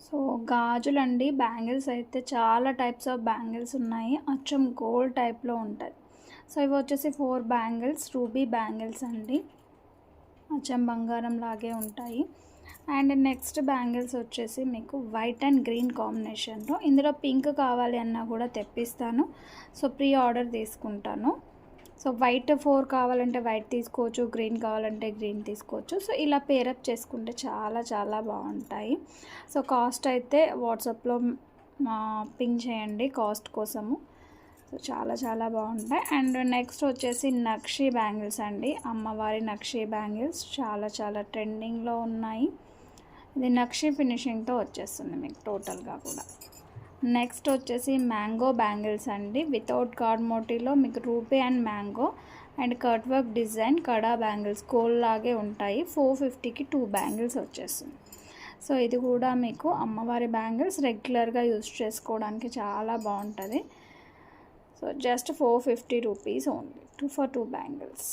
So గాజులండి, bangles అయితే చాలా types of bangles ఉన్నాయి. అచ్చం గోల్డ్ టైప్‌లో ఉంటాయి. సో ఇవి వచ్చేసి 4 బ్యాంగిల్స్, రూబీ బ్యాంగిల్స్ అండి. అచ్చం బంగారం లాగే ఉంటాయి. అండ్ నెక్స్ట్ బ్యాంగిల్స్ వచ్చేసి మీకు వైట్ అండ్ గ్రీన్ కాంబినేషన్లో. ఇందులో పింక్ కావాలి అన్నా కూడా తెప్పిస్తాను. సో ప్రీ ఆర్డర్ తీసుకుంటాను. సో వైట్ 4 కావాలంటే వైట్ తీసుకోవచ్చు, గ్రీన్ కావాలంటే గ్రీన్ తీసుకోవచ్చు. సో ఇలా పేరప్ చేసుకుంటే చాలా చాలా బాగుంటాయి. సో కాస్ట్ అయితే వాట్సాప్లో పింక్ చేయండి కాస్ట్ కోసము. సో చాలా చాలా బాగుంటాయి. అండ్ నెక్స్ట్ వచ్చేసి నక్షి బ్యాంగిల్స్ అండి, అమ్మవారి నక్షి బ్యాంగిల్స్ చాలా చాలా ట్రెండింగ్లో ఉన్నాయి. ఇది నక్షి ఫినిషింగ్తో వచ్చేస్తుంది మీకు టోటల్గా కూడా. నెక్స్ట్ వచ్చేసి మ్యాంగో బ్యాంగిల్స్ అండి, వితౌట్ కార్డ్ మోటివ్లో మీకు rupee and mango and cut work design kada bangles gold లాగే ఉంటాయి. 450కి 2 బ్యాంగిల్స్ వచ్చేస్తుంది. సో ఇది కూడా మీకు అమ్మవారి బ్యాంగిల్స్ రెగ్యులర్గా యూజ్ చేసుకోవడానికి చాలా బాగుంటుంది. So just 450 rupees only 2 for 2 bangles.